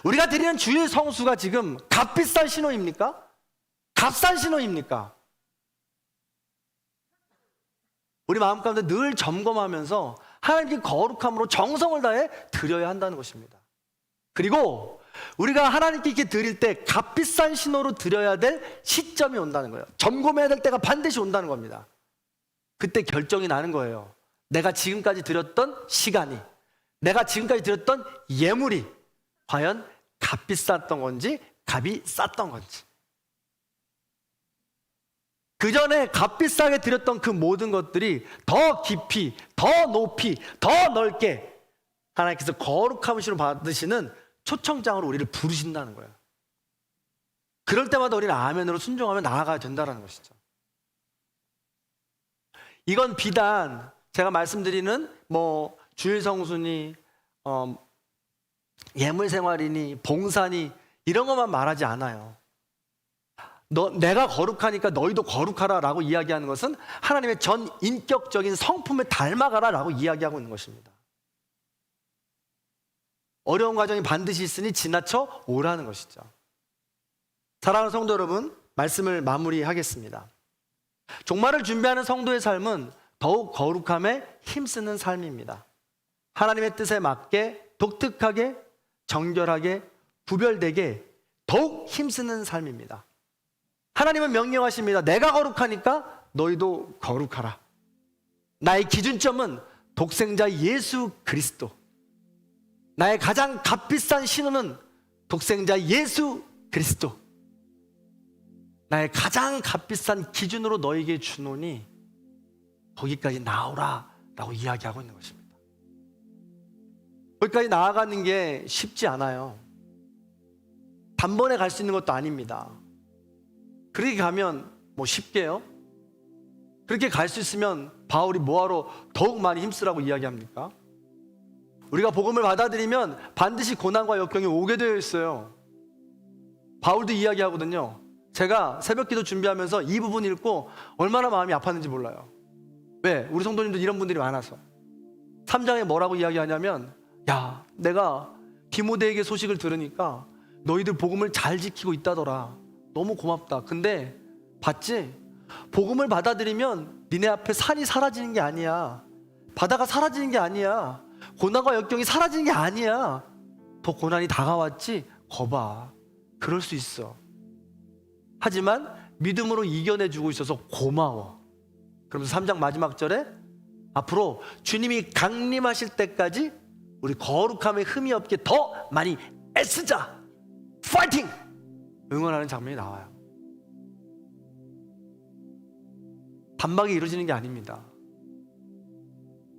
우리가 드리는 주일 성수가 지금 값비싼 신호입니까? 값싼 신호입니까? 우리 마음 가운데 늘 점검하면서 하나님께 거룩함으로 정성을 다해 드려야 한다는 것입니다. 그리고 우리가 하나님께 이렇게 드릴 때 값비싼 신호로 드려야 될 시점이 온다는 거예요. 점검해야 될 때가 반드시 온다는 겁니다. 그때 결정이 나는 거예요. 내가 지금까지 드렸던 시간이, 내가 지금까지 드렸던 예물이 과연 값비쌌던 건지 값이 쌌던 건지. 그 전에 값비싸게 드렸던 그 모든 것들이 더 깊이, 더 높이, 더 넓게 하나님께서 거룩함으로 받으시는 초청장으로 우리를 부르신다는 거예요. 그럴 때마다 우리는 아멘으로 순종하며 나아가야 된다는 것이죠. 이건 비단 제가 말씀드리는 주일 성수니 예물 생활이니 봉사니 이런 것만 말하지 않아요. 내가 거룩하니까 너희도 거룩하라 라고 이야기하는 것은 하나님의 전 인격적인 성품을 닮아가라 라고 이야기하고 있는 것입니다. 어려운 과정이 반드시 있으니 지나쳐 오라는 것이죠. 사랑하는 성도 여러분, 말씀을 마무리하겠습니다. 종말을 준비하는 성도의 삶은 더욱 거룩함에 힘쓰는 삶입니다. 하나님의 뜻에 맞게 독특하게 정결하게 구별되게 더욱 힘쓰는 삶입니다. 하나님은 명령하십니다. 내가 거룩하니까 너희도 거룩하라. 나의 기준점은 독생자 예수 그리스도. 나의 가장 값비싼 신호는 독생자 예수 그리스도. 나의 가장 값비싼 기준으로 너에게 주노니 거기까지 나오라라고 이야기하고 있는 것입니다. 거기까지 나아가는 게 쉽지 않아요. 단번에 갈 수 있는 것도 아닙니다. 그렇게 가면 뭐 쉽게요? 그렇게 갈 수 있으면 바울이 뭐하러 더욱 많이 힘쓰라고 이야기합니까? 우리가 복음을 받아들이면 반드시 고난과 역경이 오게 되어 있어요. 바울도 이야기하거든요. 제가 새벽기도 준비하면서 이 부분 읽고 얼마나 마음이 아팠는지 몰라요. 왜? 우리 성도님들 이런 분들이 많아서 3장에 뭐라고 이야기하냐면, 야, 내가 디모데에게 소식을 들으니까 너희들 복음을 잘 지키고 있다더라. 너무 고맙다. 근데 봤지? 복음을 받아들이면 니네 앞에 산이 사라지는 게 아니야. 바다가 사라지는 게 아니야. 고난과 역경이 사라지는 게 아니야. 더 고난이 다가왔지? 거봐. 그럴 수 있어. 하지만 믿음으로 이겨내주고 있어서 고마워. 그러면서 3장 마지막 절에 앞으로 주님이 강림하실 때까지 우리 거룩함에 흠이 없게 더 많이 애쓰자. 파이팅! 응원하는 장면이 나와요. 단박에 이루어지는 게 아닙니다.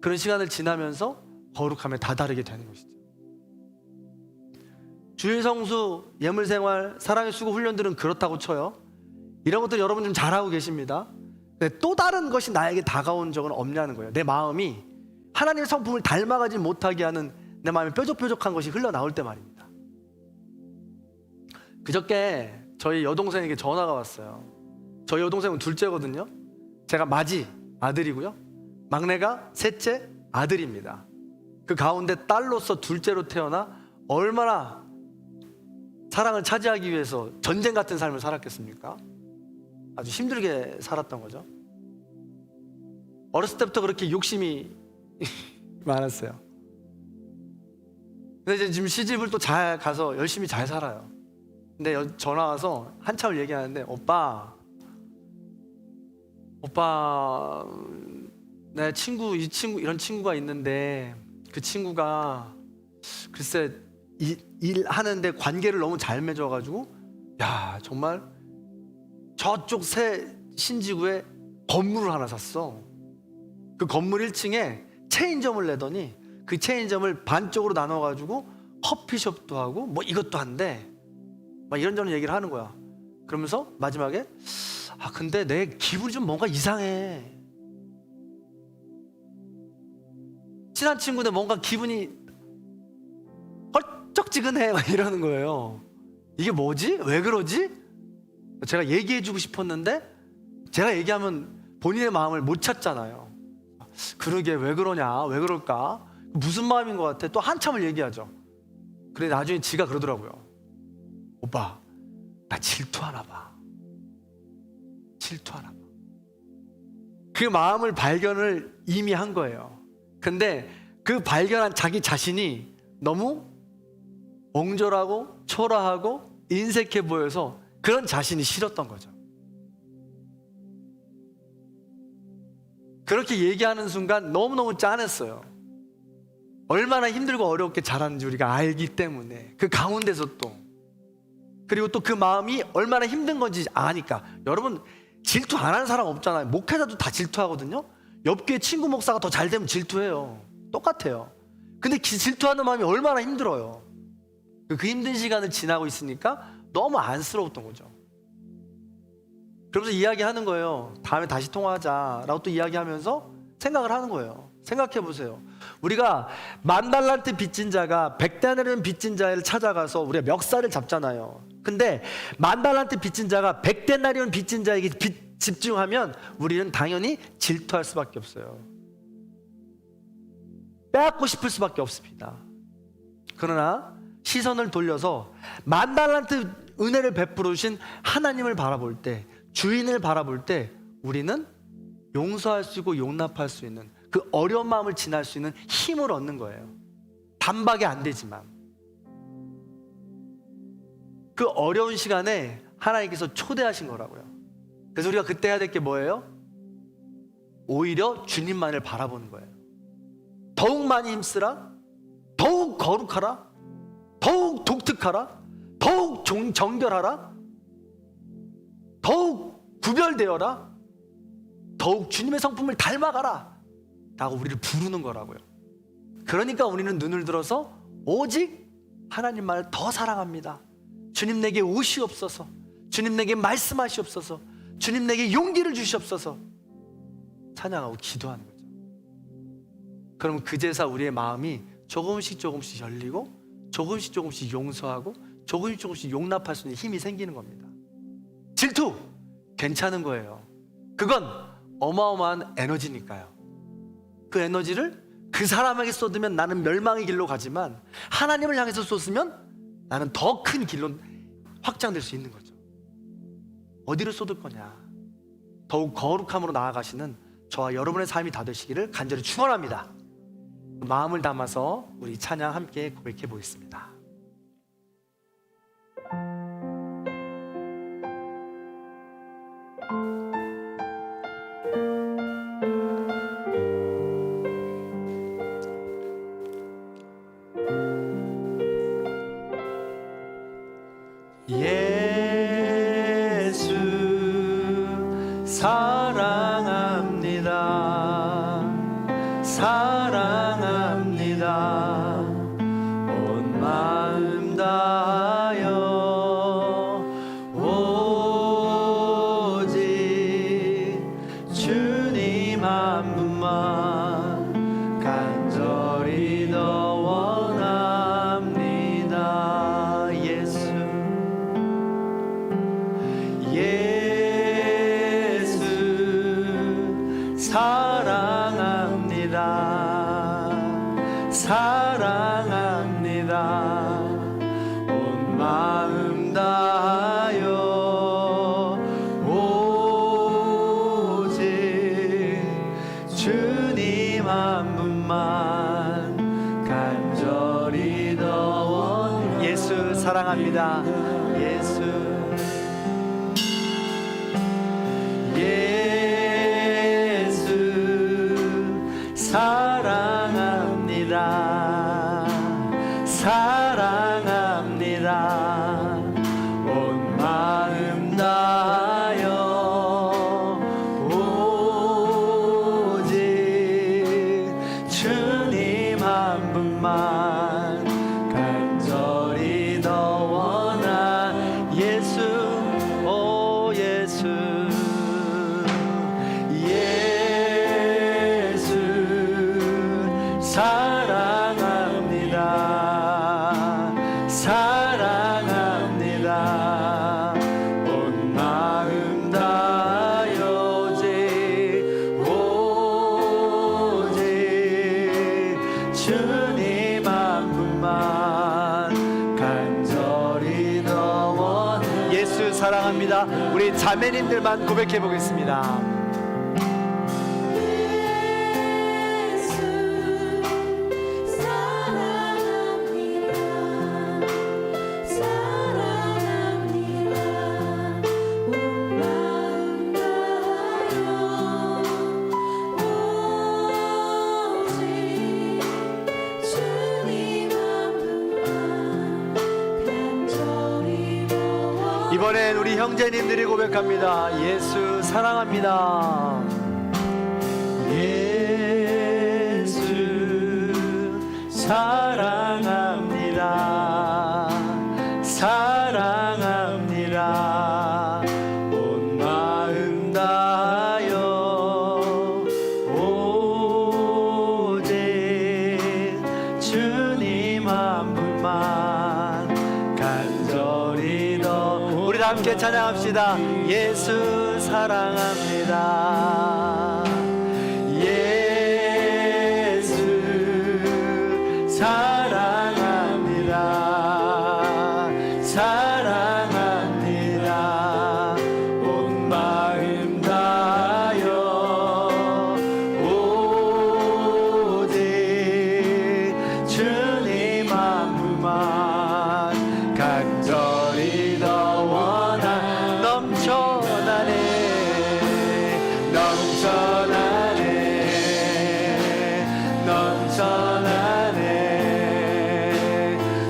그런 시간을 지나면서 거룩함에 다다르게 되는 것이죠. 주일 성수, 예물 생활, 사랑의 수고 훈련들은 그렇다고 쳐요. 이런 것들 여러분 좀 잘하고 계십니다. 근데 또 다른 것이 나에게 다가온 적은 없냐는 거예요. 내 마음이 하나님의 성품을 닮아가지 못하게 하는 내 마음이 뾰족뾰족한 것이 흘러나올 때 말입니다. 그저께 저희 여동생에게 전화가 왔어요. 저희 여동생은 둘째거든요. 제가 맏이 아들이고요. 막내가 셋째 아들입니다. 그 가운데 딸로서 둘째로 태어나 얼마나 사랑을 차지하기 위해서 전쟁 같은 삶을 살았겠습니까? 아주 힘들게 살았던 거죠. 어렸을 때부터 그렇게 욕심이 많았어요. 근데 이제 지금 시집을 또 잘 가서 열심히 잘 살아요. 근데 전화 와서 한참을 얘기하는데, 오빠 내 친구 이런 친구가 있는데 그 친구가 글쎄 일하는데 관계를 너무 잘 맺어가지고, 야, 정말 저쪽 새 신지구에 건물을 하나 샀어. 그 건물 1층에 체인점을 내더니 그 체인점을 반쪽으로 나눠가지고 커피숍도 하고 뭐 이것도 한대. 막 이런저런 얘기를 하는 거야. 그러면서 마지막에, 아, 근데 내 기분이 좀 뭔가 이상해. 친한 친구인데 뭔가 기분이 헐쩍지근해. 막 이러는 거예요. 이게 뭐지? 왜 그러지? 제가 얘기해주고 싶었는데 제가 얘기하면 본인의 마음을 못 찾잖아요. 그러게 왜 그러냐? 왜 그럴까? 무슨 마음인 것 같아? 또 한참을 얘기하죠. 그래 나중에 지가 그러더라고요. 오빠, 나 질투하나 봐. 질투하나 봐. 그 마음을 발견을 이미 한 거예요. 근데 그 발견한 자기 자신이 너무 옹졸하고 초라하고 인색해 보여서 그런 자신이 싫었던 거죠. 그렇게 얘기하는 순간 너무너무 짠했어요. 얼마나 힘들고 어렵게 자랐는지 우리가 알기 때문에 그 가운데서 또, 그리고 또 그 마음이 얼마나 힘든 건지 아니까. 여러분 질투 안 하는 사람 없잖아요. 목회자도 다 질투하거든요. 옆교회 친구 목사가 더 잘 되면 질투해요. 똑같아요. 근데 질투하는 마음이 얼마나 힘들어요. 그 힘든 시간을 지나고 있으니까 너무 안쓰러웠던 거죠. 그러면서 이야기하는 거예요. 다음에 다시 통화하자라고 또 이야기하면서 생각을 하는 거예요. 생각해 보세요. 우리가 10,000달란트 빚진 자가 100데나리온 빚진 자를 찾아가서 우리가 멱살을 잡잖아요. 근데 10,000달란트 빚진 자가 100데나리온 빚진 자에게 집중하면 우리는 당연히 질투할 수밖에 없어요. 빼앗고 싶을 수밖에 없습니다. 그러나 시선을 돌려서 10,000달란트 은혜를 베풀어 주신 하나님을 바라볼 때, 주인을 바라볼 때 우리는 용서할 수 있고 용납할 수 있는 그 어려운 마음을 지날 수 있는 힘을 얻는 거예요. 단박에 안 되지만 그 어려운 시간에 하나님께서 초대하신 거라고요. 그래서 우리가 그때 해야 될 게 뭐예요? 오히려 주님만을 바라보는 거예요. 더욱 많이 힘쓰라, 더욱 거룩하라, 더욱 독특하라, 더욱 정결하라, 더욱 구별되어라, 더욱 주님의 성품을 닮아가라 라고 우리를 부르는 거라고요. 그러니까 우리는 눈을 들어서 오직 하나님만을 더 사랑합니다. 주님 내게 오시옵소서, 주님 내게 말씀하시옵소서, 주님 내게 용기를 주시옵소서 찬양하고 기도하는 거죠. 그럼 그제서 우리의 마음이 조금씩 열리고 조금씩 용서하고 조금씩 용납할 수 있는 힘이 생기는 겁니다. 질투 괜찮은 거예요. 그건 어마어마한 에너지니까요. 그 에너지를 그 사람에게 쏟으면 나는 멸망의 길로 가지만 하나님을 향해서 쏟으면 나는 더 큰 길로 확장될 수 있는 거죠. 어디로 쏟을 거냐? 더욱 거룩함으로 나아가시는 저와 여러분의 삶이 다 되시기를 간절히 축원합니다. 마음을 담아서 우리 찬양 함께 고백해 보겠습니다. 예수 사랑합니다. 사랑합니다. 온 마음 다하여 오직 주님 한 분만 간절히 더 원합니다. 예수 사랑합니다. 사랑합니다. 온 마음 다하여 오직 주님 한 분만 간절히 더 원. 예수 사랑합니다. 예수 사랑합니다. 사랑합니다. 온 마음 다하여 오직 주님 한 분만 간절히 더 원한 예수 오 예수 사랑합니다. 사랑합니다. 온 마음 다하여 오직 주님 한 분만 간절히 더 원. 예수 사랑합니다. 우리 자매님들만 고백해 보겠습니다. 이번엔 우리 형제님들이 고백합니다. 예수 사랑합니다. 예수 사랑합니다. 사랑합니다. 온 마음 다하여 오직 주님 한 분만 간절히 더. 우리 다 함께 찬양합시다. 예수 사랑합니다. 예수 사랑합니다. 사랑합니다. 온 마음 다하여 오직 주님 한 분만 간절히 더 원한 넘쳐나네 넘쳐나네 넘쳐나네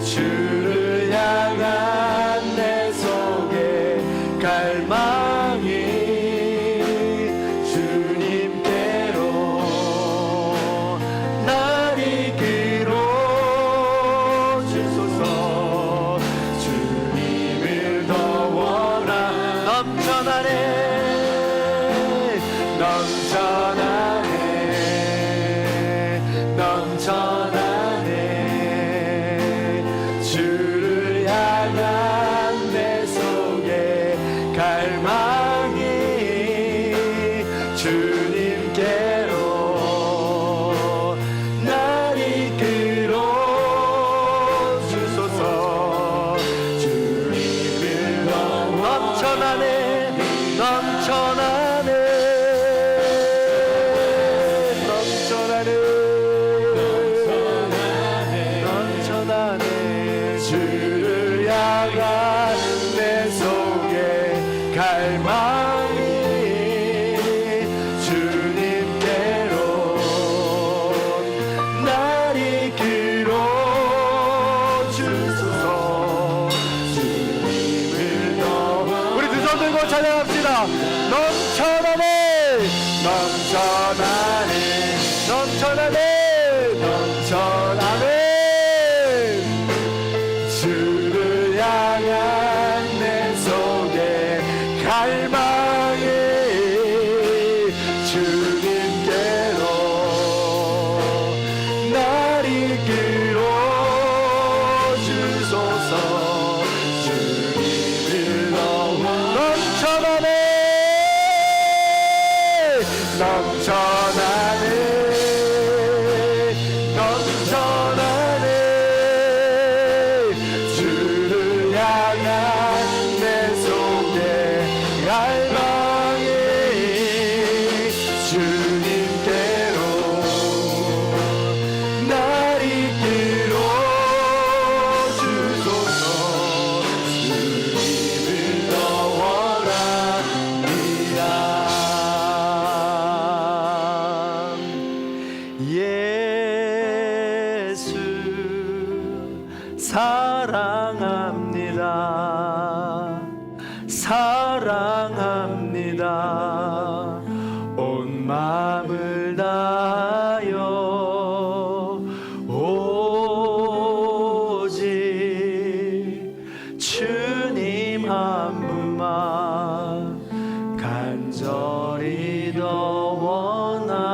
주를 향한 내 속에 갈망이 주님 넘쳐나네 넘쳐나네 주를 향한 내 속에 갈망이 주님께로 날 이끌어 주소서 주님을 너무 넘쳐나네 넘쳐나네 넘쳐나네 주를 향한 내 속에 갈망이 주님께로 날 이끌어 주소서 주님을 더 원합니다. 예수 사랑합니다 사랑합니다 온 마음을 다하여 오직 주님 한 분만 간절히 더 원합니다.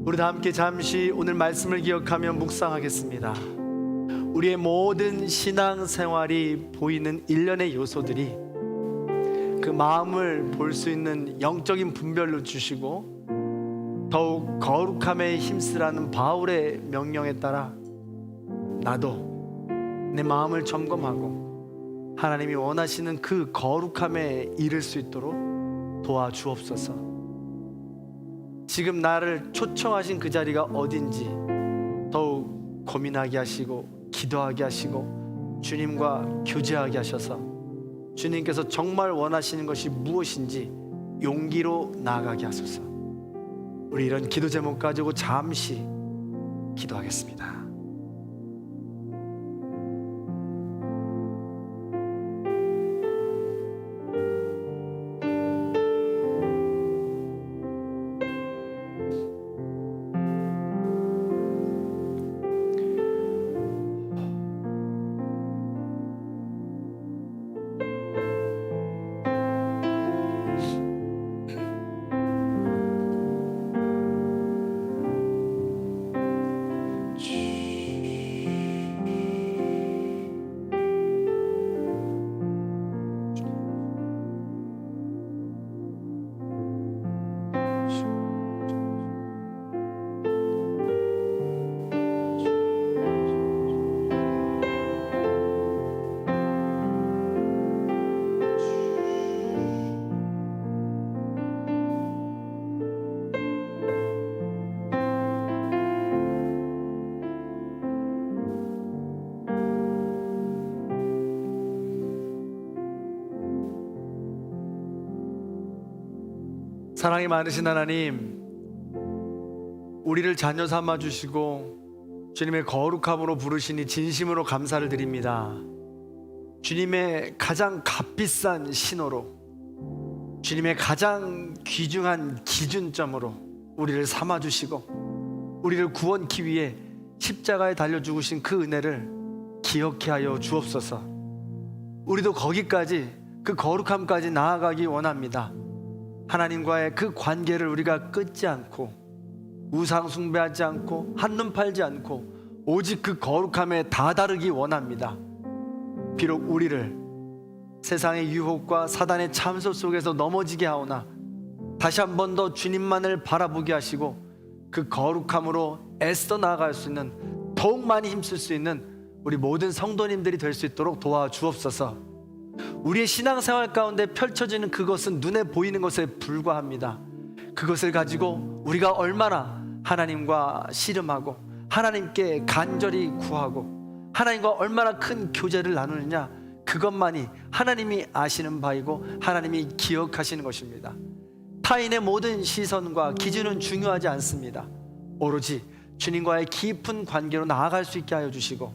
우리 다 함께 잠시 오늘 말씀을 기억하며 묵상하겠습니다. 우리의 모든 신앙생활이 보이는 일련의 요소들이 그 마음을 볼 수 있는 영적인 분별로 주시고 더욱 거룩함에 힘쓰라는 바울의 명령에 따라 나도 내 마음을 점검하고 하나님이 원하시는 그 거룩함에 이를 수 있도록 도와주옵소서. 지금 나를 초청하신 그 자리가 어딘지 더욱 고민하게 하시고 기도하게 하시고 주님과 교제하게 하셔서 주님께서 정말 원하시는 것이 무엇인지 용기로 나아가게 하소서. 우리 이런 기도 제목 가지고 잠시 기도하겠습니다. 사랑이 많으신 하나님, 우리를 자녀 삼아 주시고 주님의 거룩함으로 부르시니 진심으로 감사를 드립니다. 주님의 가장 값비싼 신호로, 주님의 가장 귀중한 기준점으로 우리를 삼아 주시고 우리를 구원케 위해 십자가에 달려 죽으신 그 은혜를 기억해 하여 주옵소서. 우리도 거기까지, 그 거룩함까지 나아가기 원합니다. 하나님과의 그 관계를 우리가 끊지 않고 우상 숭배하지 않고 한눈 팔지 않고 오직 그 거룩함에 다다르기 원합니다. 비록 우리를 세상의 유혹과 사단의 참소 속에서 넘어지게 하오나 다시 한 번 더 주님만을 바라보게 하시고 그 거룩함으로 애써 나아갈 수 있는, 더욱 많이 힘쓸 수 있는 우리 모든 성도님들이 될 수 있도록 도와주옵소서. 우리의 신앙생활 가운데 펼쳐지는 그것은 눈에 보이는 것에 불과합니다. 그것을 가지고 우리가 얼마나 하나님과 씨름하고 하나님께 간절히 구하고 하나님과 얼마나 큰 교제를 나누느냐, 그것만이 하나님이 아시는 바이고 하나님이 기억하시는 것입니다. 타인의 모든 시선과 기준은 중요하지 않습니다. 오로지 주님과의 깊은 관계로 나아갈 수 있게 하여 주시고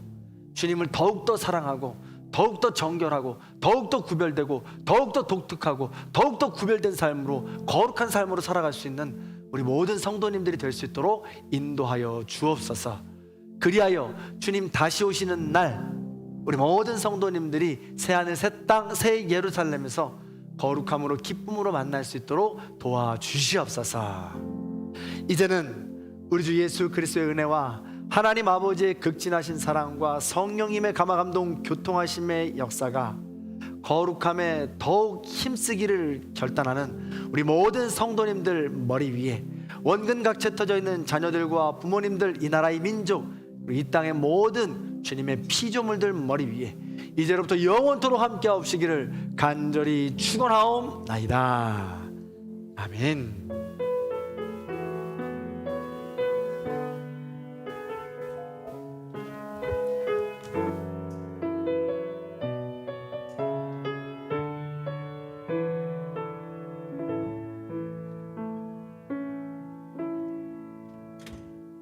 주님을 더욱더 사랑하고 더욱더 정결하고 더욱더 구별되고 더욱더 독특하고 더욱더 구별된 삶으로, 거룩한 삶으로 살아갈 수 있는 우리 모든 성도님들이 될 수 있도록 인도하여 주옵소서. 그리하여 주님 다시 오시는 날 우리 모든 성도님들이 새하늘 새 땅 새 예루살렘에서 거룩함으로 기쁨으로 만날 수 있도록 도와주시옵소서. 이제는 우리 주 예수 그리스도의 은혜와 하나님 아버지의 극진하신 사랑과 성령님의 감화감동 교통하심의 역사가 거룩함에 더욱 힘쓰기를 결단하는 우리 모든 성도님들 머리 위에, 원근각체 터져 있는 자녀들과 부모님들, 이 나라의 민족, 이 땅의 모든 주님의 피조물들 머리 위에 이제로부터 영원토록 함께 하옵시기를 간절히 축원하옵나이다. 아멘.